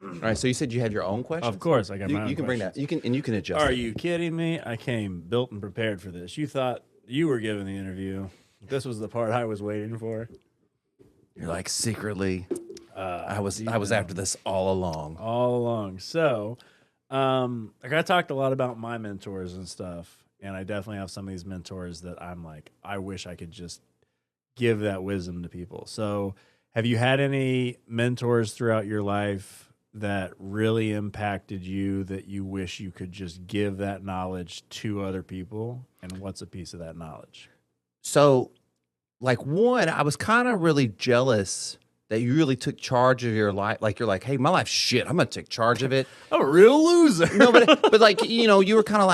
All right, so you said you had your own questions? Of course, I got my own You can bring questions. that. You can adjust. Are it. you kidding me? I came built and prepared for this. You thought you were giving the interview. This was the part I was waiting for. You're like secretly. I was deep after down. this all along. All along. So, like I talked a lot about my mentors and stuff, and I definitely have some of these mentors that I'm like, I wish I could just give that wisdom to people. So, have you had any mentors throughout your life that really impacted you that you wish you could just give that knowledge to other people? And what's a piece of that knowledge? So, like one, I was kind of really jealous that you really took charge of your life. Like you're like, hey, my life's shit. I'm gonna take charge of it. I'm a real loser. No, but like you were kind of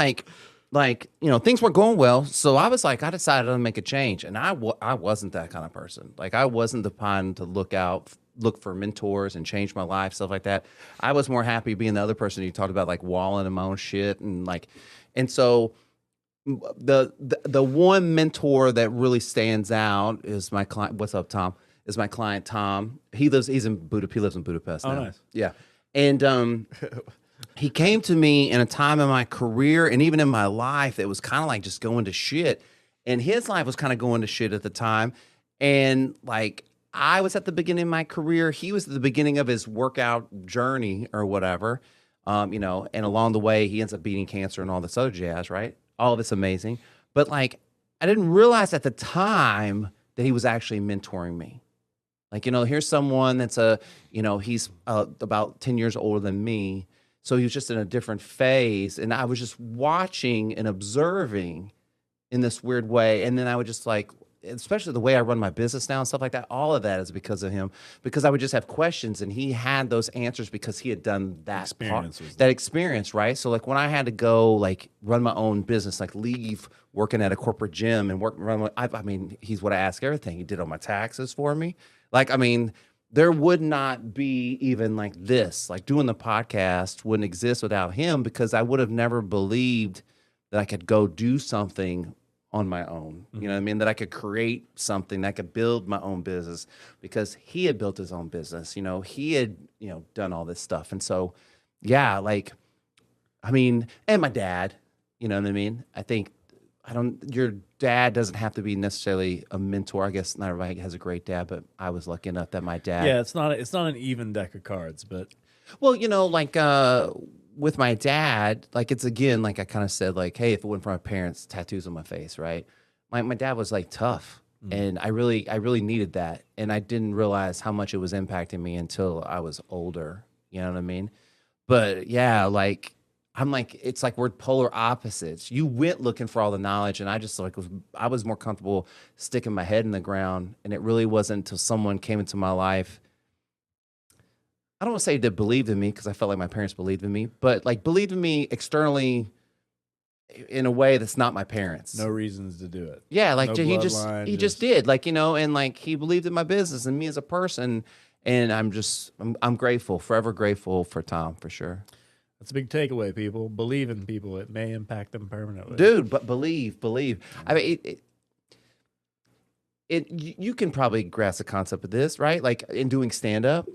like things weren't going well. So I was like, I decided to make a change, and I wasn't that kind of person. Like I wasn't the kind to look for mentors and change my life, stuff like that. I was more happy being the other person you talked about, like walling in my own shit and so the one mentor that really stands out is my client. What's up, Tom? Is my client Tom. He lives in Budapest now. Nice. Yeah. And he came to me in a time in my career and even in my life that was kind of like just going to shit. And his life was kind of going to shit at the time. And like I was at the beginning of my career, he was at the beginning of his workout journey or whatever. And along the way he ends up beating cancer and all this other jazz, right? All of it's amazing. But like I didn't realize at the time that he was actually mentoring me. Like, here's someone that's he's about 10 years older than me. So he was just in a different phase. And I was just watching and observing in this weird way. And then I would just like, especially the way I run my business now and stuff like that, all of that is because of him. Because I would just have questions and he had those answers because he had done that experience, right? So like when I had to go like run my own business, like leave working at a corporate gym and he's what I ask everything. He did all my taxes for me. Like, I mean, there would not be even like this, like doing the podcast wouldn't exist without him because I would have never believed that I could go do something on my own. You know what I mean? That I could create something, that I could build my own business because he had built his own business. He had, done all this stuff. And so, yeah, like, I mean, and my dad, you know what I mean? I think your dad doesn't have to be necessarily a mentor. I guess not everybody has a great dad, but I was lucky enough that my dad. Yeah, it's not an even deck of cards, but well, like with my dad, like it's again, like I kind of said, like, hey, if it went for my parents, tattoos on my face, right? My dad was like tough, and I really needed that, and I didn't realize how much it was impacting me until I was older. You know what I mean? But yeah, like I'm like, it's like we're polar opposites. You went looking for all the knowledge, and I just like I was more comfortable sticking my head in the ground, and it really wasn't until someone came into my life. I don't want to say that believed in me because I felt like my parents believed in me, but like believed in me externally in a way that's not my parents. no reasons to do it. Yeah, like No he bloodline, just did, like and like he believed in my business and me as a person, and I'm grateful, forever grateful for Tom for sure. That's a big takeaway, people. Believe in people. It may impact them permanently. Dude, but believe. I mean, you can probably grasp the concept of this, right? Like in doing stand up,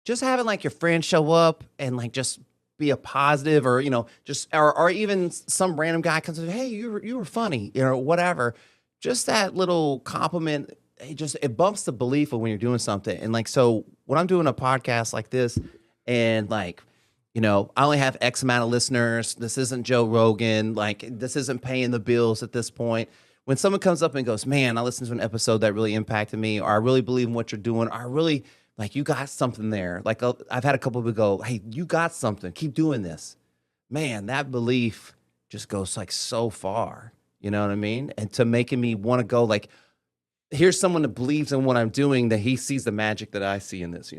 just having like your friends show up and like just be a positive, or just or even some random guy comes and, hey, you were funny, whatever. Just that little compliment, it bumps the belief of when you're doing something. And like, so when I'm doing a podcast like this, and like, I only have X amount of listeners. This isn't Joe Rogan. Like, this isn't paying the bills at this point. When someone comes up and goes, man, I listened to an episode that really impacted me, or I really believe in what you're doing, or I really, like, you got something there. Like, I've had a couple of people go, hey, you got something. Keep doing this. Man, that belief just goes, like, so far. You know what I mean? And to making me want to go, like, here's someone that believes in what I'm doing, that he sees the magic that I see in this,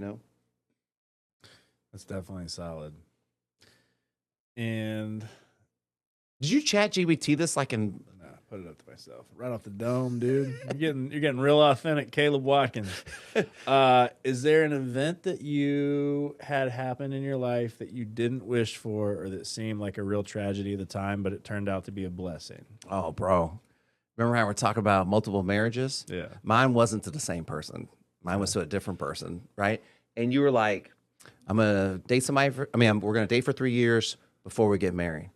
That's definitely solid. And did you chat GBT this like in? nah, put it up to myself, right off the dome, dude. You're getting real authentic, Caleb Watkins. Is there an event that you had happen in your life that you didn't wish for, or that seemed like a real tragedy at the time, but it turned out to be a blessing? Oh, bro, remember how we're talking about multiple marriages? Yeah, mine wasn't to the same person. Mine was to a different person, right? And you were like, I'm gonna date somebody we're gonna date for 3 years before we get married.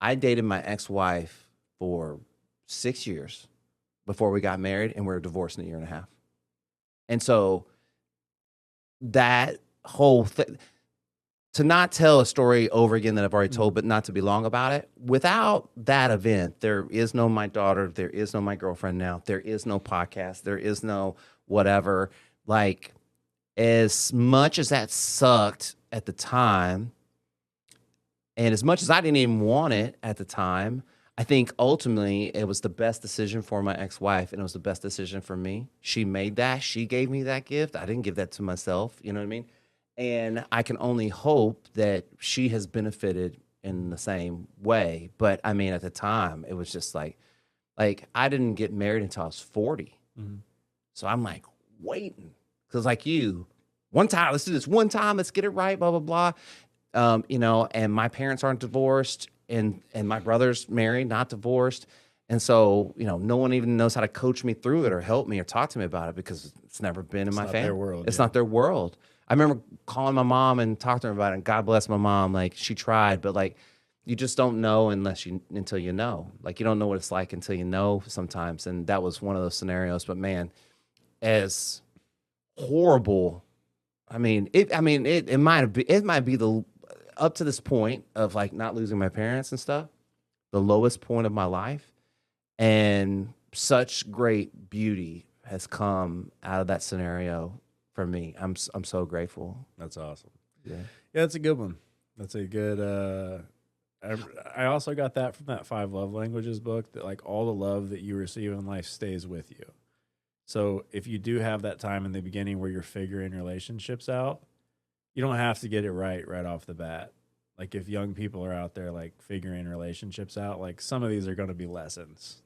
I dated my ex-wife for 6 years before we got married, and we were divorced in a year and a half. And so that whole thing, to not tell a story over again that I've already told, but not to be long about it, without that event, there is no my daughter, there is no my girlfriend now, there is no podcast, there is no whatever. Like, as much as that sucked at the time, and as much as I didn't even want it at the time, I think ultimately it was the best decision for my ex-wife, and it was the best decision for me. She made that. She gave me that gift. I didn't give that to myself. You know what I mean? And I can only hope that she has benefited in the same way. But I mean, at the time, it was just like I didn't get married until I was 40. Mm-hmm. So I'm like waiting. Because like you, one time, let's do this one time, let's get it right, blah, blah, blah. You know, and my parents aren't divorced, and my brother's married, not divorced. And so, you know, no one even knows how to coach me through it or help me or talk to me about it because it's never been in my family. Their world. It's not their world. I remember calling my mom and talking to her about it, and God bless my mom. Like, she tried, but like, you just don't know until you know. Like, you don't know what it's like until you know sometimes. And that was one of those scenarios. But man, as horrible, it might be the, up to this point of like not losing my parents and stuff, the lowest point of my life. And such great beauty has come out of that scenario for me. I'm so grateful. That's awesome. Yeah, that's a good one. That's a good. I also got that from that 5 Love Languages book, that like all the love that you receive in life stays with you. So if you do have that time in the beginning where you're figuring relationships out, you don't have to get it right off the bat. Like, if young people are out there like figuring relationships out, like some of these are going to be lessons.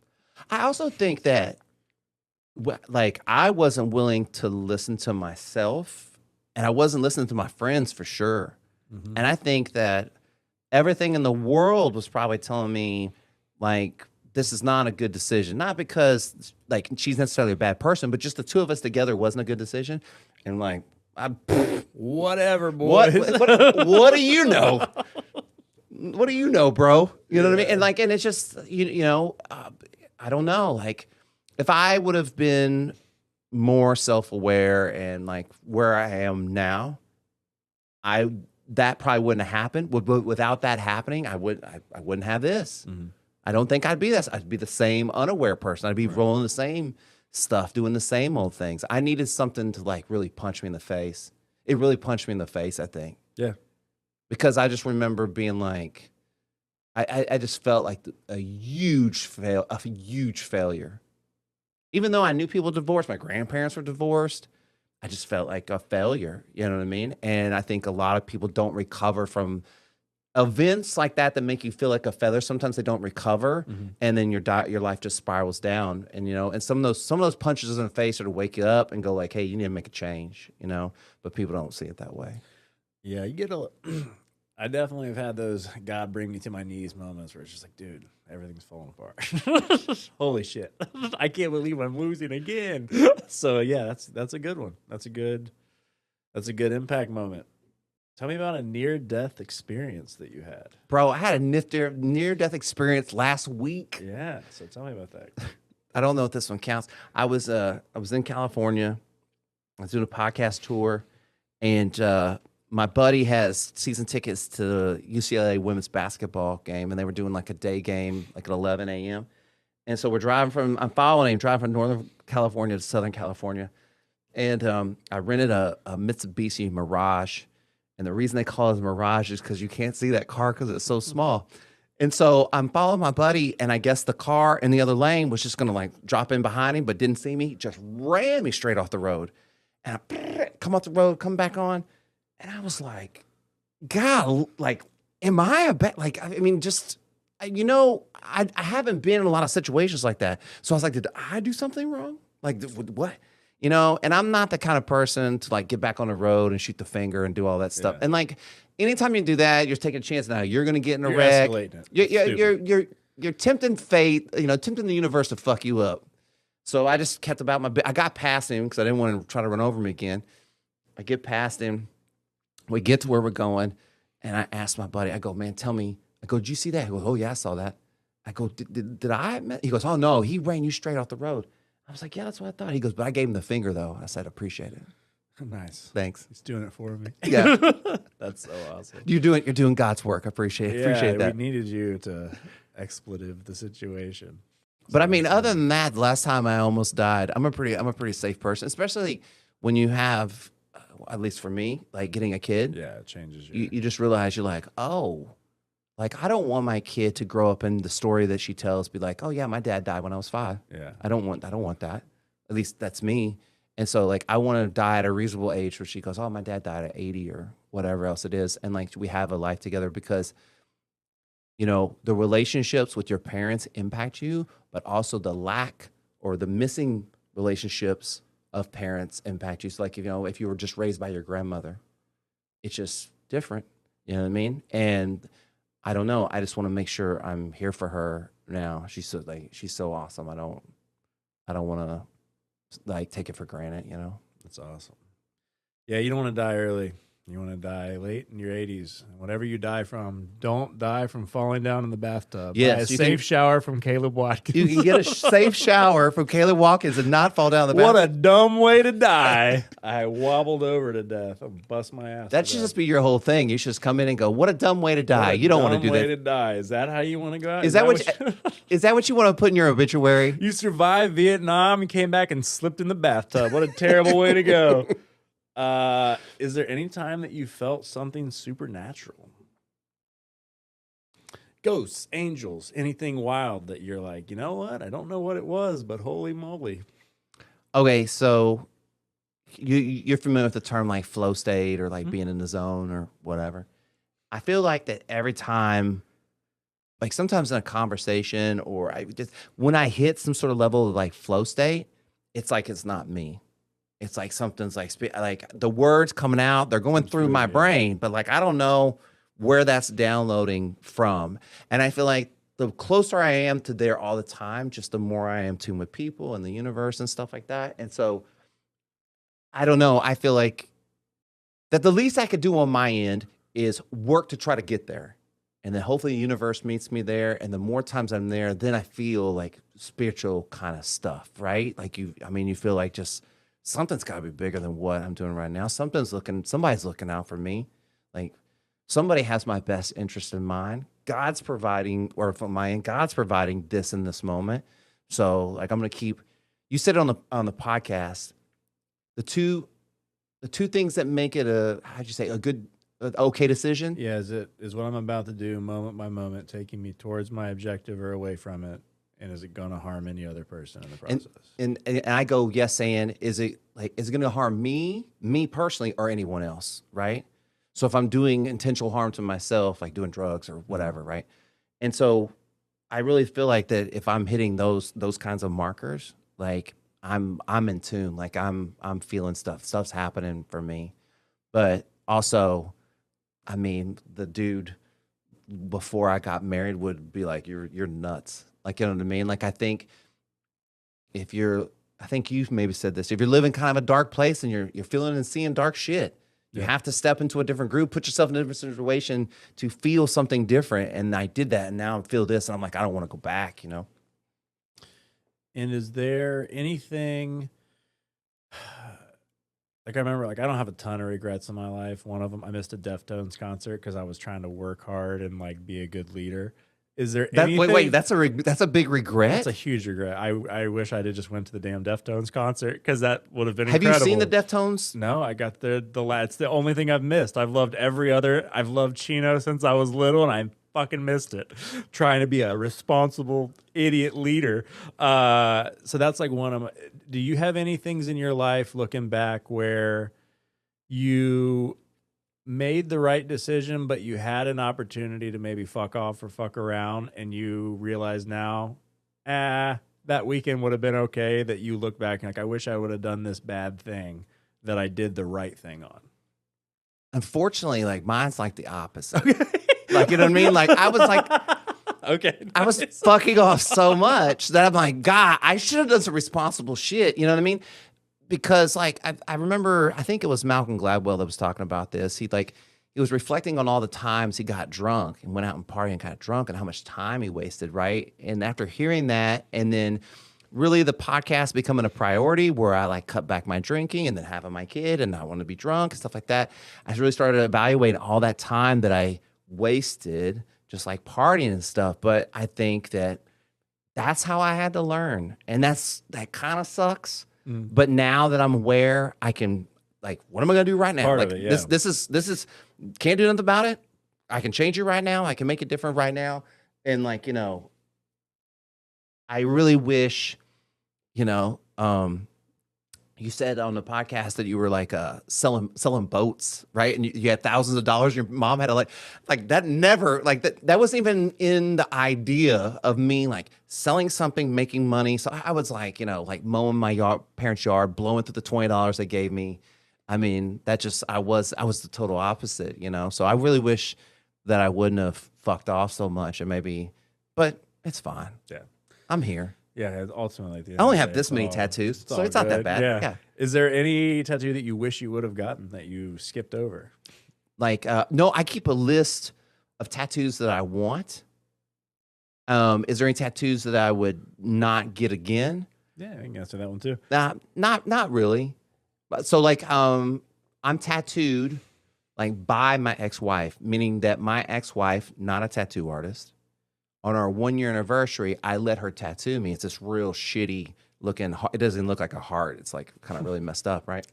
I also think that like I wasn't willing to listen to myself, and I wasn't listening to my friends for sure. Mm-hmm. And I think that everything in the world was probably telling me like, this is not a good decision. Not because like she's necessarily a bad person, but just the two of us together wasn't a good decision. And like, whatever, boys. What do you know? What do you know, bro? You know what I mean? And it's just, I don't know. Like, if I would have been more self-aware and like where I am now, that probably wouldn't have happened. Without that happening, I wouldn't have this. Mm-hmm. I don't think I'd be this. I'd be the same unaware person. I'd be rolling the same stuff, doing the same old things. I needed something to like really punch me in the face. It really punched me in the face, I think. Yeah. Because I just remember being like, I just felt like a huge failure. Even though I knew people divorced, my grandparents were divorced, I just felt like a failure. You know what I mean? And I think a lot of people don't recover from events like that make you feel like a feather. Sometimes they don't recover, and then your life just spirals down. And and some of those punches in the face are to wake you up and go like, hey, you need to make a change. But people don't see it that way. Yeah, you get I definitely have had those God bring me to my knees moments where it's just like, dude, everything's falling apart. Holy shit, I can't believe I'm losing again. So yeah, that's a good one. That's a good impact moment. Tell me about a near-death experience that you had. Bro, I had a near-death experience last week. Yeah, so tell me about that. I don't know if this one counts. I was in California. I was doing a podcast tour, and my buddy has season tickets to the UCLA women's basketball game, and they were doing like a day game, like at 11 a.m. And so I'm following him, driving from Northern California to Southern California. And I rented a Mitsubishi Mirage. And the reason they call it a Mirage is because you can't see that car because it's so small. And so I'm following my buddy, and I guess the car in the other lane was just going to like drop in behind him, but didn't see me, just ran me straight off the road. And I come off the road, come back on. And I was like, God, like, am I a bad, like, I mean, just, I haven't been in a lot of situations like that. So I was like, did I do something wrong? Like, what? And I'm not the kind of person to like get back on the road and shoot the finger and do all that stuff. Yeah. And like, anytime you do that, you're taking a chance. Now you're going to get in a wreck. You're tempting fate, tempting the universe to fuck you up. So I just kept about I got past him because I didn't want to try to run over me again. I get past him, We get to where we're going, and I asked my buddy, I go, man, tell me. I go, did you see that? He goes, oh, yeah, I saw that. I go, did I? He goes, oh, no, he ran you straight off the road. I was like, yeah, that's what I thought. He goes, but I gave him the finger, though. I said, appreciate it. Nice. Thanks. He's doing it for me. Yeah. That's so awesome. You're doing God's work. I appreciate that. We needed you to expletive the situation. But I mean, other than that, the last time I almost died, I'm a pretty safe person, especially when you have, at least for me, like getting a kid. Yeah, it changes you. You just realize you're like, oh, like I don't want my kid to grow up in the story that she tells, be like, oh yeah, my dad died when I was 5. Yeah. I don't want that. At least that's me. And so like I want to die at a reasonable age where she goes, oh, my dad died at 80 or whatever else it is. And like we have a life together because, you know, the relationships with your parents impact you, but also the lack or the missing relationships of parents impact you. So like, you know, if you were just raised by your grandmother, it's just different. You know what I mean? And I don't know. I just want to make sure I'm here for her now. She's so awesome. I don't want to like take it for granted, you know? That's awesome. Yeah, you don't want to die early. You want to die late in your 80s. Whatever you die from, don't die from falling down in the bathtub. Yes, Buy a safe shower from Caleb Watkins. You can get a safe shower from Caleb Watkins and not fall down the bathtub. What a dumb way to die. I wobbled over to death. I'll bust my ass. That should just be your whole thing. You should just come in and go, what a dumb way to die. You don't want to do that. Dumb way to die. Is that how you want to go out? Is that what you want to put in your obituary? You survived Vietnam and came back and slipped in the bathtub. What a terrible way to go. Is there any time that you felt something supernatural? Ghosts, angels, anything wild that you're like, you know what? I don't know what it was, but holy moly. Okay, so you're familiar with the term like flow state or like being in the zone or whatever. I feel like that every time, like sometimes in a conversation or when I hit some sort of level of like flow state, it's like it's not me. It's like something's like the words coming out, they're going through my brain, but like I don't know where that's downloading from. And I feel like the closer I am to there all the time, just the more I am tuned with people and the universe and stuff like that. And so I don't know. I feel like that the least I could do on my end is work to try to get there. And then hopefully the universe meets me there. And the more times I'm there, then I feel like spiritual kind of stuff, right? Like you feel like just something's got to be bigger than what I'm doing right now. Somebody's looking out for me. Like somebody has my best interest in mind. God's providing, or from my end, God's providing this in this moment. So like I'm going to keep, you said it on the podcast, the two things that make it a good, okay decision. Yeah. Is what I'm about to do moment by moment taking me towards my objective or away from it? And is it going to harm any other person in the process? And I go, yes, saying, is it going to harm me personally, or anyone else, right? So if I'm doing intentional harm to myself, like doing drugs or whatever, right? And so I really feel like that if I'm hitting those kinds of markers, like I'm in tune, like I'm feeling stuff's happening for me. But also, I mean, the dude before I got married would be like, you're nuts. Like, you know what I mean? Like, I think you've maybe said this, if you're living kind of a dark place and you're feeling and seeing dark shit, you have to step into a different group, put yourself in a different situation to feel something different. And I did that, and now I feel this, and I'm like, I don't want to go back, you know? And is there anything, like I remember, like I don't have a ton of regrets in my life. One of them, I missed a Deftones concert because I was trying to work hard and like be a good leader. Is there anything? Wait, that's a big regret? That's a huge regret. I wish I did just went to the damn Deftones concert because that would have been Have incredible. you seen the Deftones? No, I got the it's the only thing I've missed. I've loved Chino since I was little, and I fucking missed it. Trying to be a responsible idiot leader. So that's like one of my. Do you have any things in your life looking back where you made the right decision, but you had an opportunity to maybe fuck off or fuck around, and you realize now, that weekend would have been okay, that you look back and like, I wish I would have done this bad thing that I did the right thing on? Unfortunately, like mine's like the opposite. Like, you know what I mean? Like I was like, okay, I was fucking off so much that I'm like, God, I should have done some responsible shit. You know what I mean? because like I remember, I think it was Malcolm Gladwell that was talking about this. He was reflecting on all the times he got drunk and went out and partying and got drunk and how much time he wasted, right? And after hearing that, and then really the podcast becoming a priority where I like cut back my drinking and then having my kid and not want to be drunk and stuff like that, I really started evaluating all that time that I wasted just like partying and stuff. But I think that's how I had to learn. And that kind of sucks. But now that I'm aware, I can like, what am I gonna do right now? Part like of it, yeah. this is can't do nothing about it. I can change it right now. I can make it different right now. And like, I really wish, you said on the podcast that you were like selling boats, right? And you had thousands of dollars. Your mom had to like that never like that wasn't even in the idea of me like selling something, making money. So I was like, like mowing my parents' yard, blowing through the $20 they gave me. I mean, I was the total opposite, So I really wish that I wouldn't have fucked off so much but it's fine. Yeah. I'm here. Yeah, ultimately. I only have this many tattoos, so it's not that bad. Yeah. Is there any tattoo that you wish you would have gotten that you skipped over? Like, no, I keep a list of tattoos that I want. Is there any tattoos that I would not get again? Yeah, I can answer that one too. Not really. So like, I'm tattooed like by my ex-wife, meaning that my ex-wife, not a tattoo artist, on our 1-year anniversary, I let her tattoo me. It's this real shitty looking, it doesn't look like a heart. It's like kind of really messed up, right?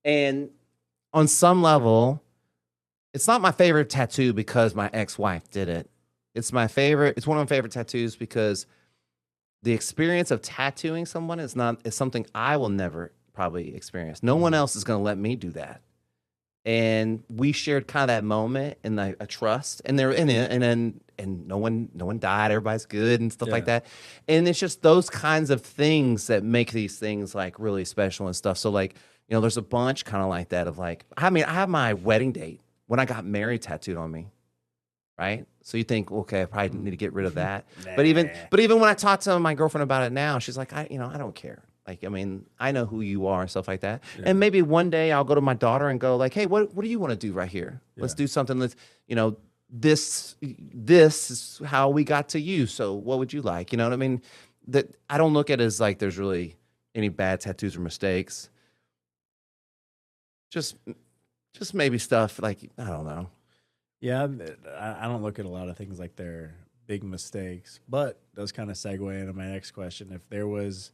And on some level, it's not my favorite tattoo because my ex-wife did it. It's one of my favorite tattoos because the experience of tattooing someone is something I will never probably experience. No one else is going to let me do that. And we shared kind of that moment and like a trust, and no one died. Everybody's good and stuff like that. And it's just those kinds of things that make these things like really special and stuff. So like, there's a bunch kind of like that of like, I mean, I have my wedding date when I got married tattooed on me, right? So you think, okay, I probably need to get rid of that. But even when I talk to my girlfriend about it now, she's like, I don't care. Like, I mean, I know who you are and stuff like that. Yeah. And maybe one day I'll go to my daughter and go like, hey, what do you want to do right here? Yeah. Let's do something that's, this is how we got to you. So what would you like? You know what I mean? That I don't look at it as like there's really any bad tattoos or mistakes. Just maybe stuff like, I don't know. Yeah, I don't look at a lot of things like they're big mistakes, but does kind of segue into my next question. If there was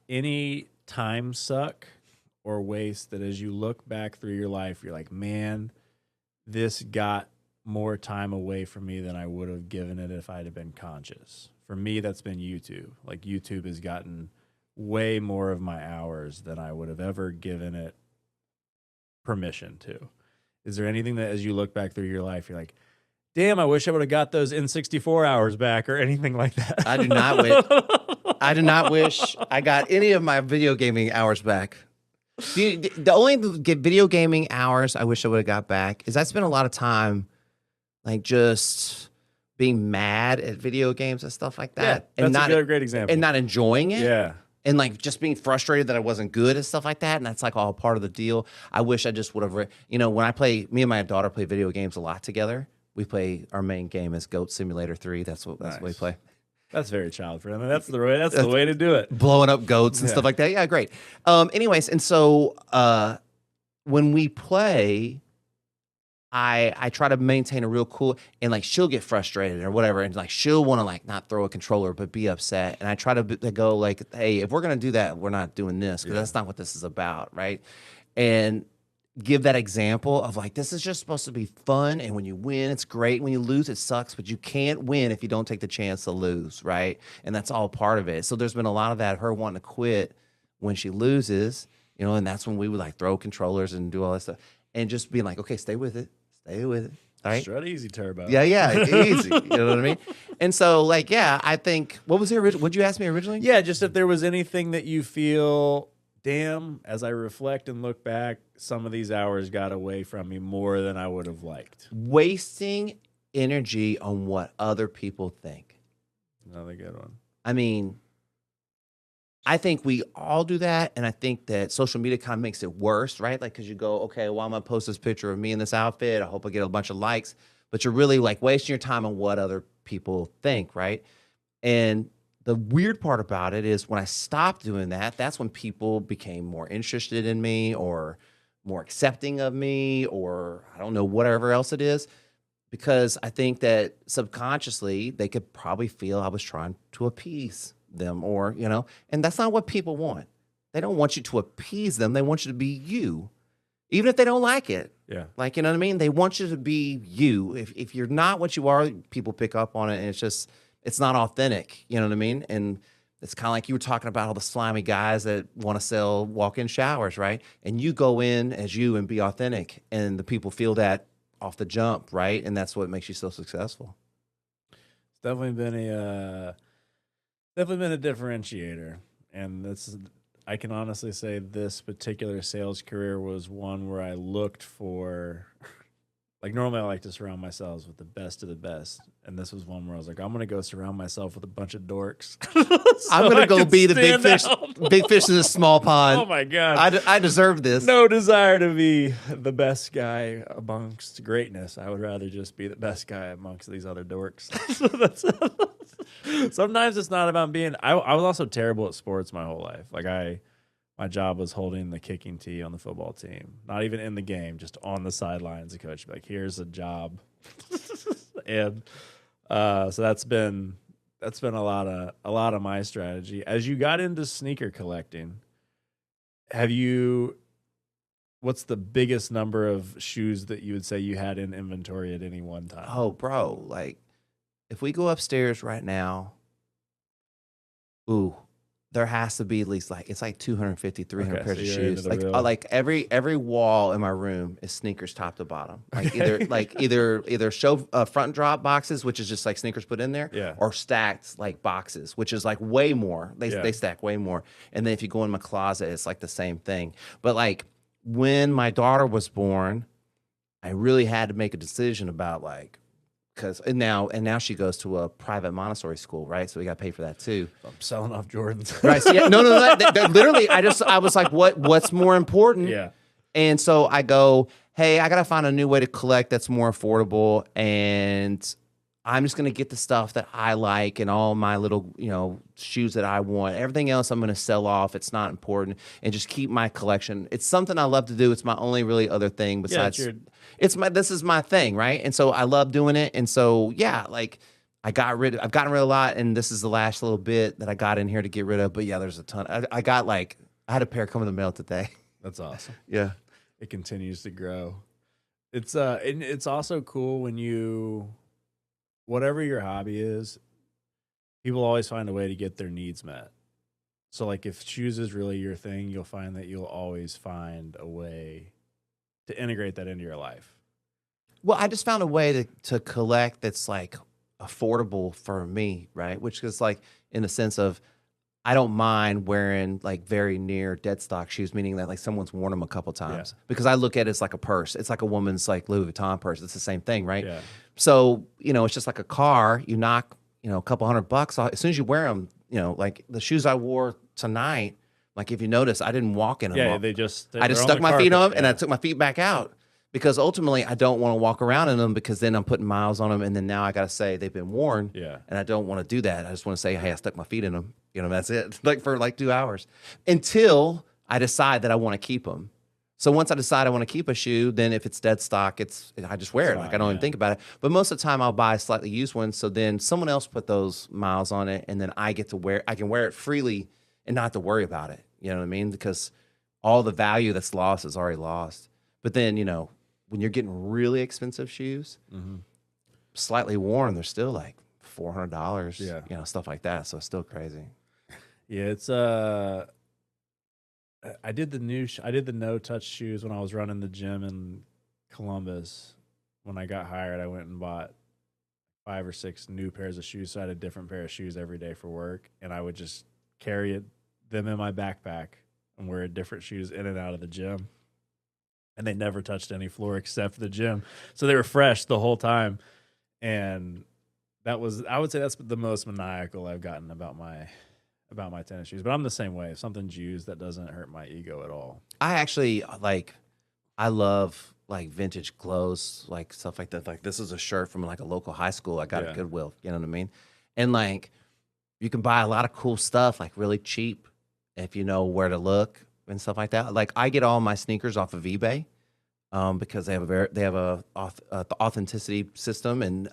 any time suck or waste that as you look back through your life, you're like, man, this got more time away from me than I would have given it if I'd have been conscious. For me, that's been YouTube. Like YouTube has gotten way more of my hours than I would have ever given it permission to. Is there anything that as you look back through your life, you're like, damn, I wish I would have got those N64 hours back or anything like that? I do not wish I got any of my video gaming hours back. The only video gaming hours I wish I would have got back is I spent a lot of time like just being mad at video games and stuff like that. Yeah, and that's a great example. And not enjoying it. Yeah. And like just being frustrated that I wasn't good and stuff like that. And that's like all part of the deal. I wish I just would have, when me and my daughter play video games a lot together. We play, our main game is Goat Simulator 3. That's what we play. That's very child friendly. That's the way to do it. Blowing up goats and stuff like that. Yeah, great. Anyways, and so when we play, I try to maintain a real cool, and like she'll get frustrated or whatever, and like she'll want to like not throw a controller but be upset, and I try to go like, hey, if we're gonna do that, we're not doing this because that's not what this is about, right? And give that example of like, this is just supposed to be fun, and when you win, it's great. When you lose, it sucks, but you can't win if you don't take the chance to lose, right? And that's all part of it. So there's been a lot of that, her wanting to quit when she loses, and that's when we would like throw controllers and do all that stuff, and just being like, okay, stay with it. All right? Strut easy, Turbo. Yeah, easy. You know what I mean? And so, like, yeah, I think, what was the original? What'd you ask me originally? Yeah, just if there was anything that you feel, damn, as I reflect and look back, some of these hours got away from me more than I would have liked. Wasting energy on what other people think. Another good one. I mean, I think we all do that, and I think that social media kind of makes it worse, right? Like, because you go, okay, well, I'm gonna post this picture of me in this outfit. I hope I get a bunch of likes, but you're really like wasting your time on what other people think, right? And the weird part about it is when I stopped doing that, that's when people became more interested in me or more accepting of me, or I don't know, whatever else it is. Because I think that subconsciously they could probably feel I was trying to appease them, or, and that's not what people want. They don't want you to appease them. They want you to be you, even if they don't like it. Yeah. Like, you know what I mean? They want you to be you. If you're not what you are, people pick up on it, and it's not authentic. You know what I mean? And it's kind of like you were talking about all the slimy guys that want to sell walk-in showers, right? And you go in as you and be authentic, and the people feel that off the jump, right? And that's what makes you so successful. It's definitely been a differentiator, and I can honestly say this particular sales career was one where I looked for, like, normally I like to surround myself with the best of the best, and this was one where I was like, I'm gonna go surround myself with a bunch of dorks. I'm gonna go be the big fish, big fish in this small pond. Oh my god, I deserve this. No desire to be the best guy amongst greatness. I would rather just be the best guy amongst these other dorks. Sometimes it's not about being. I was also terrible at sports my whole life. Like my job was holding the kicking tee on the football team. Not even in the game, just on the sidelines. The coach would be like, "Here's a job," and so that's been a lot of my strategy. As you got into sneaker collecting, what's the biggest number of shoes that you would say you had in inventory at any one time? Oh, bro, like if we go upstairs right now, there has to be at least it's like 250, 300 pairs of shoes. Like every wall in my room is sneakers top to bottom. Like either show front drop boxes, which is just like sneakers put in there, or stacked like boxes, which is like way more. They stack way more. And then if you go in my closet, it's like the same thing. But like when my daughter was born, I really had to make a decision about and now she goes to a private Montessori school, right? So we got to pay for that too. I'm selling off Jordans. Right. So no. That literally, I was like, what's more important? Yeah. And so I go, hey, I got to find a new way to collect that's more affordable. And I'm just going to get the stuff that I like and all my little, shoes that I want. Everything else I'm going to sell off. It's not important, and just keep my collection. It's something I love to do. It's my only really other thing besides this is my thing, right? And so I love doing it. And so like I've gotten rid of a lot, and this is the last little bit that I got in here to get rid of. But yeah, there's a ton. I had a pair come in the mail today. That's awesome. Yeah. It continues to grow. It's also cool when whatever your hobby is, people always find a way to get their needs met. So like if shoes is really your thing, you'll find that you'll always find a way to integrate that into your life. Well, I just found a way to collect that's like affordable for me, right? Which is like in the sense of I don't mind wearing like very near dead stock shoes, meaning that like someone's worn them a couple times, because I look at it as like a purse. It's like a woman's like Louis Vuitton purse. It's the same thing, right? Yeah. So, it's just like a car. You knock, a couple $100 off. As soon as you wear them, like the shoes I wore tonight, like if you notice, I didn't walk in them. Yeah, I just stuck my feet on them and I took my feet back out, because ultimately I don't want to walk around in them, because then I'm putting miles on them, and then now I got to say they've been worn. Yeah. And I don't want to do that. I just want to say, hey, I stuck my feet in them. That's it. Like for like 2 hours until I decide that I want to keep them. So once I decide I want to keep a shoe, then if it's dead stock, I just wear it. Like I don't even think about it. But most of the time I'll buy a slightly used one. So then someone else put those miles on it, and then I can wear it freely and not have to worry about it. You know what I mean? Because all the value that's lost is already lost. But then, when you're getting really expensive shoes, slightly worn, they're still like $400, stuff like that. So it's still crazy. Yeah, it's I did the no touch shoes when I was running the gym in Columbus. When I got hired, I went and bought 5 or 6 new pairs of shoes. So I had a different pair of shoes every day for work, and I would just carry them in my backpack and wear different shoes in and out of the gym. And they never touched any floor except for the gym. So they were fresh the whole time. And I would say that's the most maniacal I've gotten about my about my tennis shoes, but I'm the same way. If something's used, that doesn't hurt my ego at all. I actually I love like vintage clothes, like stuff like that. Like this is a shirt from like a local high school I got at Goodwill. You know what I mean? And like you can buy a lot of cool stuff like really cheap if you know where to look and stuff like that. Like I get all my sneakers off of eBay. Because they have the authenticity system and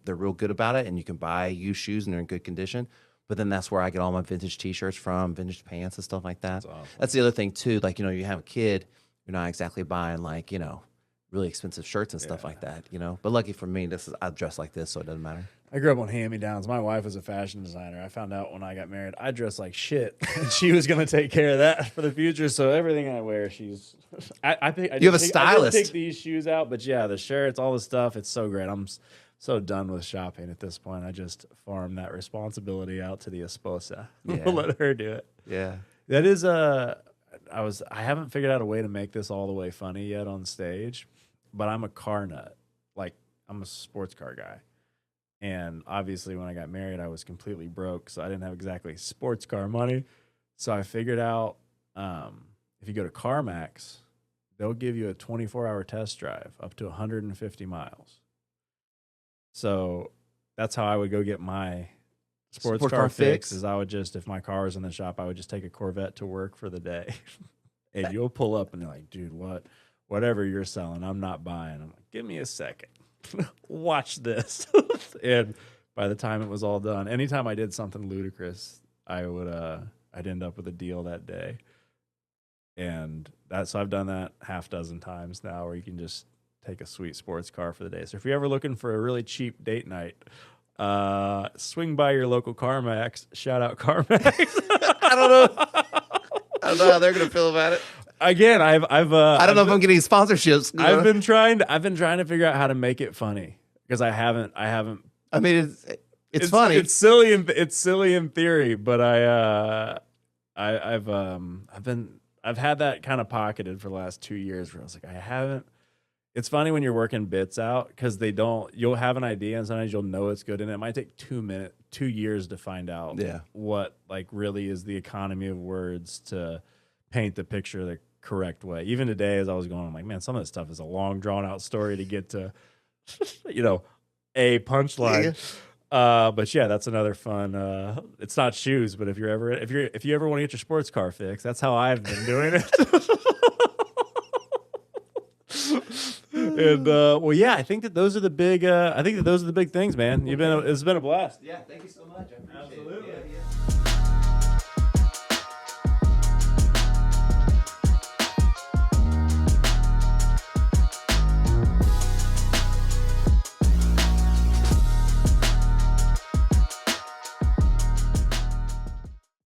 they're real good about it, and you can buy used shoes and they're in good condition. But then that's where I get all my vintage T-shirts from, vintage pants and stuff like that. That's the other thing too. Like you have a kid, you're not exactly buying like really expensive shirts and stuff like that. But lucky for me, I dress like this, so it doesn't matter. I grew up on hand-me-downs. My wife was a fashion designer. I found out when I got married, I dress like shit, and she was going to take care of that for the future. So everything I wear, I think you have a stylist. I take these shoes out, but yeah, the shirts, all the stuff, it's so great. I'm so done with shopping at this point. I just farm that responsibility out to the esposa. We'll let her do it. Yeah, that is I haven't figured out a way to make this all the way funny yet on stage, but I'm a car nut. Like I'm a sports car guy. And obviously, when I got married, I was completely broke, so I didn't have exactly sports car money. So I figured out if you go to CarMax, they'll give you a 24-hour test drive up to 150 miles. So that's how I would go get my sports car fix. Is I would just, if my car was in the shop, I would just take a Corvette to work for the day. And you'll pull up and they're like, dude, whatever you're selling, I'm not buying. I'm like, give me a second. Watch this. And by the time it was all done, anytime I did something ludicrous, I'd end up with a deal that day. And so I've done that half dozen times now, where you can just take a sweet sports car for the day. So if you're ever looking for a really cheap date night, swing by your local CarMax. Shout out CarMax. I don't know how they're gonna feel about it. Again, I don't know if I'm getting sponsorships. I've been trying to figure out how to make it funny, because I haven't. I mean, it's funny. It's silly in theory, but I've had that kind of pocketed for the last 2 years, where I was like, I haven't. It's funny when you're working bits out, because you'll have an idea and sometimes you'll know it's good, and it might take 2 years to find out what like really is the economy of words to paint the picture the correct way. Even today, as I was going, I'm like, man, some of this stuff is a long, drawn out story to get to, a punchline. But yeah, that's another fun. It's not shoes, but if you ever want to get your sports car fixed, that's how I've been doing it. And well, yeah, I think that those are the big. I think that those are the big things, man. It's been a blast. Yeah, thank you so much. I appreciate it. Absolutely. Yeah.